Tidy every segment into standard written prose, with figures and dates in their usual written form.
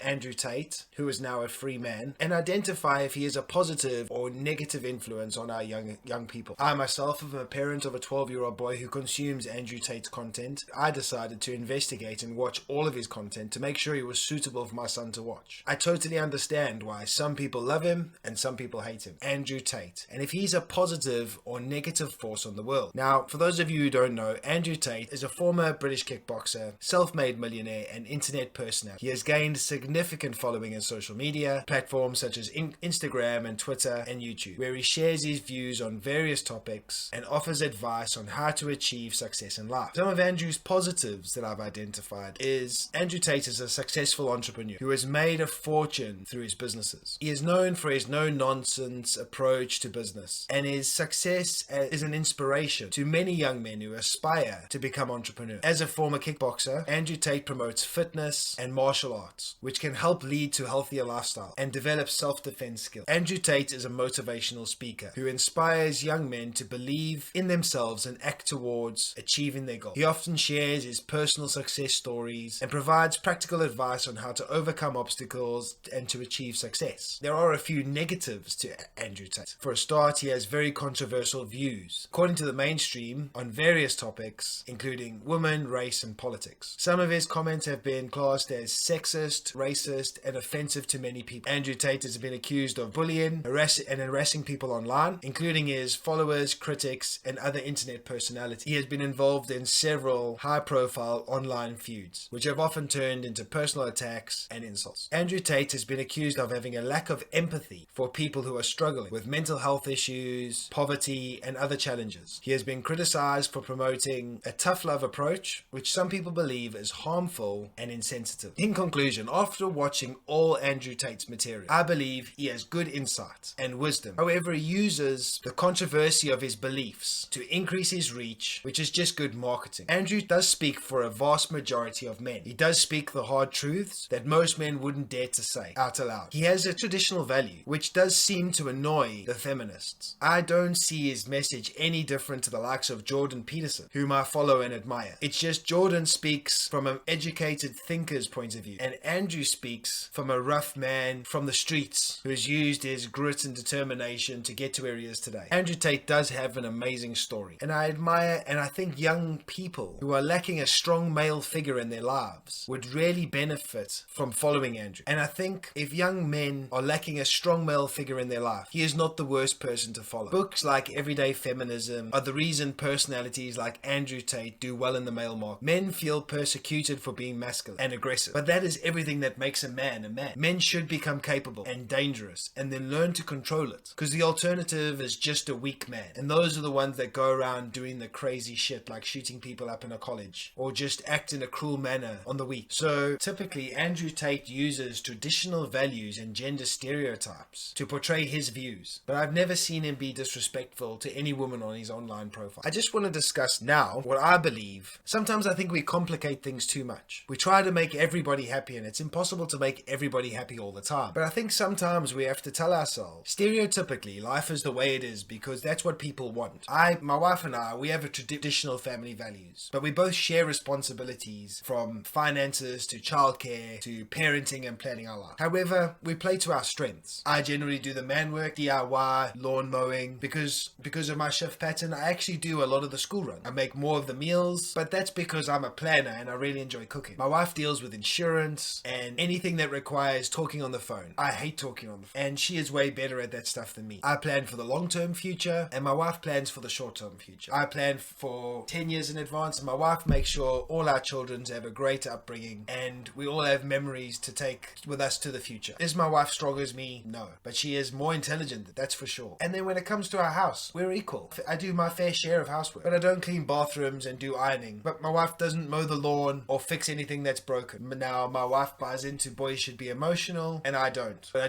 Andrew Tate, who is now a free man, and identify if he is a positive or negative influence on our young people. I myself am a parent of a 12-year-old boy who consumes Andrew Tate's content. I decided to investigate and watch all of his content to make sure he was suitable for my son to watch. I totally understand why some people love him and some people hate him. Andrew Tate. And if he's a positive or negative force on the world. Now, for those of you who don't know, Andrew Tate is a former British kickboxer, self-made millionaire, and internet personality. He has gained significant following in social media platforms such as Instagram and Twitter and YouTube, where he shares his views on various topics and offers advice on how to achieve success in life. Some of Andrew's positives that I've identified is Andrew Tate is a successful entrepreneur who has made a fortune through his businesses. He is known for his no-nonsense approach to business, and his success is an inspiration to many young men who aspire to become entrepreneurs. As a former kickboxer, Andrew Tate promotes fitness and martial arts, which can help lead to healthier lifestyle and develop self-defense skills. Andrew Tate is a motivational speaker who inspires young men to believe in themselves and act towards achieving their goals. He often shares his personal success stories and provides practical advice on how to overcome obstacles and to achieve success. There are a few negatives to Andrew Tate. For a start, he has very controversial views, according to the mainstream, on various topics, including women, race, and politics. Some of his comments have been classed as sexist, racist, and offensive to many people. Andrew Tate has been accused of bullying, harassing people online, including his followers, critics, and other internet personalities. He has been involved in several high-profile online feuds, which have often turned into personal attacks and insults. Andrew Tate has been accused of having a lack of empathy for people who are struggling with mental health issues, poverty, and other challenges. He has been criticized for promoting a tough love approach, which some people believe is harmful and insensitive. In conclusion, after watching all Andrew Tate's material, I believe he has good insight and wisdom. However, he uses the controversy of his beliefs to increase his reach, which is just good marketing. Andrew does speak for a vast majority of men. He does speak the hard truths that most men wouldn't dare to say out aloud. He has a traditional value, which does seem to annoy the feminists. I don't see his message any different to the likes of Jordan Peterson, whom I follow and admire. It's just Jordan speaks from an educated thinker's point of view, and Andrew speaks from a rough man from the streets who has used his grit and determination to get to where he is today. Andrew Tate does have an amazing story, and I admire and I think young people who are lacking a strong male figure in their lives would really benefit from following Andrew. And I think if young men are lacking a strong male figure in their life, he is not the worst person to follow. Books like Everyday Feminism are the reason personalities like Andrew Tate do well in the male market. Men feel persecuted for being masculine and aggressive, but that is everything that makes a man a man. Men should become capable and dangerous and then learn to control it, because the alternative is just a weak man, and those are the ones that go around doing the crazy shit like shooting people up in a college or just act in a cruel manner on the weak. So typically Andrew Tate uses traditional values and gender stereotypes to portray his views, but I've never seen him be disrespectful to any woman on his online profile. I just want to discuss now what I believe. Sometimes I think we complicate things too much. We try to make everybody happy, and it's impossible to make everybody happy all the time. But I think sometimes we have to tell ourselves, stereotypically, life is the way it is because that's what people want. My wife and I, we have a traditional family values, but we both share responsibilities from finances to childcare to parenting and planning our life. However, we play to our strengths. I generally do the man work, DIY, lawn mowing. Because of my shift pattern, I actually do a lot of the school run. I make more of the meals, but that's because I'm a planner and I really enjoy cooking. My wife deals with insurance and anything that requires talking on the phone. I hate talking on the phone, and she is way better at that stuff than me. I plan for the long-term future, and my wife plans for the short-term future. I plan for 10 years in advance, and my wife makes sure all our children have a great upbringing and we all have memories to take with us to the future. Is my wife strong as me? No, but she is more intelligent, that's for sure. And then when it comes to our house, we're equal. I do my fair share of housework, but I don't clean bathrooms and do ironing. But my wife doesn't mow the lawn or fix anything that's broken. Now, my wife buys into boys should be emotional, and I don't. But I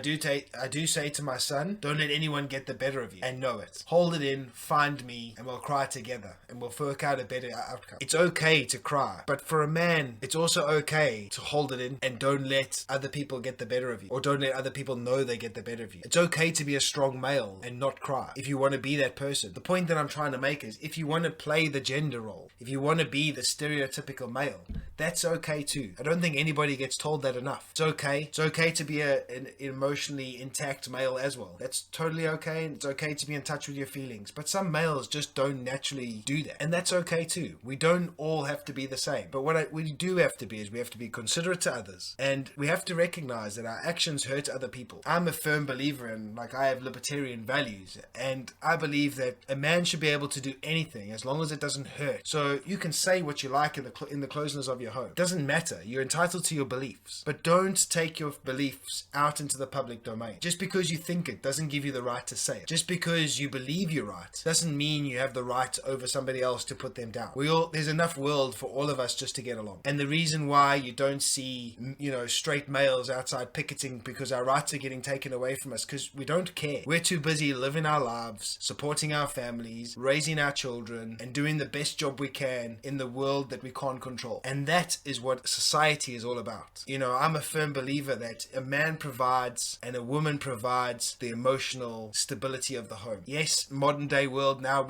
do say to my son, don't let anyone get the better of you, and know it. Hold it in, find me, and we'll cry together, and we'll work out a better outcome. It's okay to cry, but for a man, it's also okay to hold it in and don't let other people get the better of you, or don't let other people know they get the better of you. It's okay to be a strong male and not cry if you want to be that person. The point that I'm trying to make is, if you want to play the gender role, if you want to be the stereotypical male, that's okay too. I don't think anybody gets told that enough. It's okay. It's okay to be an emotionally intact male as well. That's totally okay. And it's okay to be in touch with your feelings. But some males just don't naturally do that. And that's okay too. We don't all have to be the same. But what we do have to be is we have to be considerate to others. And we have to recognize that our actions hurt other people. I'm a firm believer in, I have libertarian values. And I believe that a man should be able to do anything as long as it doesn't hurt. So you can say what you like in the closeness of your home. It doesn't matter. You're entitled to your beliefs. But don't take your beliefs out into the public domain. Just because you think it doesn't give you the right to say it. Just because you believe you're right doesn't mean you have the right over somebody else to put them down. There's enough world for all of us just to get along. And the reason why you don't see, straight males outside picketing because our rights are getting taken away from us, because we don't care. We're too busy living our lives, supporting our families, raising our children, and doing the best job we can in the world that we can't control. And that is what society is all about. I'm a firm believer that a man provides and a woman provides the emotional stability of the home. Yes, modern day world now,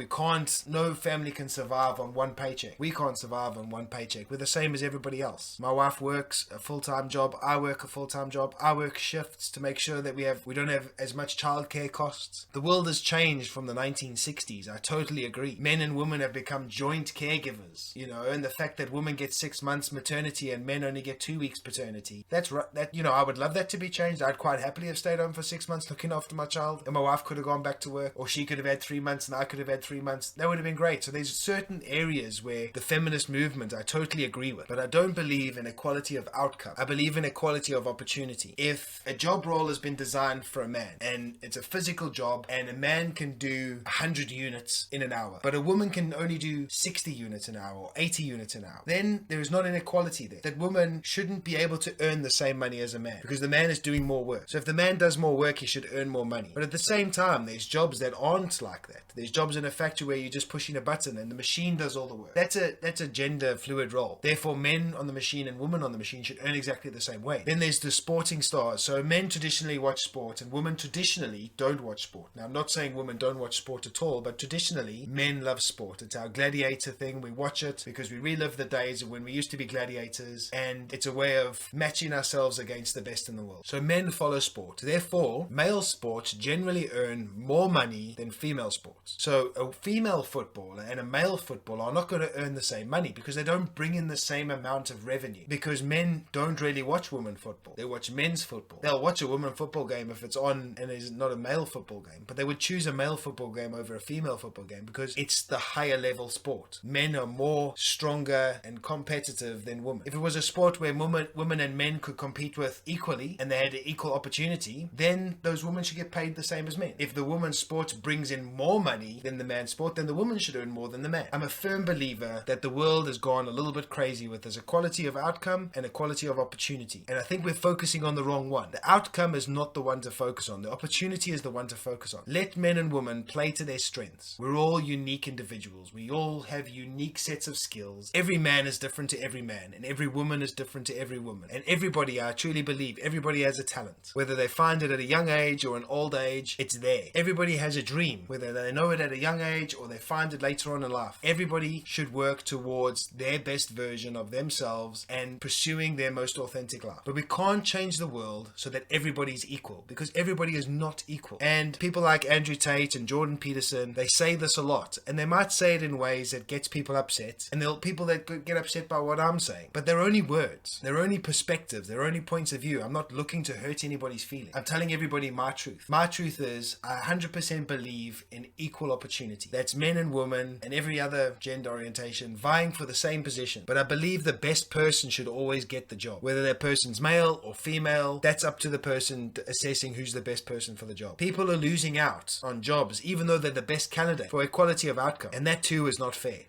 no family can survive on one paycheck. We can't survive on one paycheck. We're the same as everybody else. My wife works a full-time job. I work a full-time job. I work shifts to make sure that we don't have as much childcare costs. The world has changed from the 1960s. I totally agree. Men and women have become joint caregivers, and the fact that women get 6 months maternity and men only get 2 weeks paternity. That's right. I would love that to be changed. I'd quite happily have stayed home for 6 months looking after my child, and my wife could have gone back to work, or she could have had 3 months and I could have had 3 months. That would have been great. So there's certain areas where the feminist movement I totally agree with, but I don't believe in equality of outcome. I believe in equality of opportunity. If a job role has been designed for a man and it's a physical job and a man can do 100 units in an hour, but a woman can only do 60 units an hour or 80 units an hour, then there is not an equality there. That woman shouldn't be able to earn the same money as a man because the man is doing more work. So if the man does more work, he should earn more money. But at the same time, there's jobs that aren't like that. There's jobs in a factory where you're just pushing a button and the machine does all the work. That's a gender fluid role. Therefore, men on the machine and women on the machine should earn exactly the same way. Then there's the sporting stars. So men traditionally watch sport and women traditionally don't watch sport. Now, I'm not saying women don't watch sport at all, but traditionally men love sport. It's our gladiator thing. We watch it because we relive the days of when we used to be gladiators, and it's a way of matching ourselves against the best in the world. So men follow sport. Therefore, male sports generally earn more money than female sports. So a female footballer and a male footballer are not going to earn the same money because they don't bring in the same amount of revenue, because men don't really watch women football. They watch men's football. They'll watch a women football game if it's on and it's not a male football game, but they would choose a male football game over a female football game because it's the higher level sport. Men are more stronger and competitive than women. If it was a sport where women and men could compete with equally and they had an equal opportunity, then those women should get paid the same as men. If the women's sport brings in more money than the man's sport, then the woman should earn more than the man. I'm a firm believer that the world has gone a little bit crazy with this equality of outcome and equality of opportunity. And I think we're focusing on the wrong one. The outcome is not the one to focus on. The opportunity is the one to focus on. Let men and women play to their strengths. We're all unique individuals. We all have unique sets of skills. Every man is different to every man, and every woman is different to every woman. And everybody, I truly believe, everybody has a talent. Whether they find it at a young age or an old age, it's there. Everybody has a dream, whether they know it at a young age or they find it later on in life. Everybody should work towards their best version of themselves and pursuing their most authentic life. But we can't change the world so that everybody's equal, because everybody is not equal. And people like Andrew Tate and Jordan Peterson, they say this a lot, and they might say it in ways that gets people upset, and there are people that get upset by what I'm saying, but they're only words, they're only perspectives, they're only points of view. I'm not looking to hurt anybody's feelings. I'm telling everybody my truth. My truth is I 100% believe in equal opportunity. That's men and women and every other gender orientation vying for the same position. But I believe the best person should always get the job. Whether that person's male or female, that's up to the person assessing who's the best person for the job. People are losing out on jobs even though they're the best candidate for equality of outcome, and that too is not fair.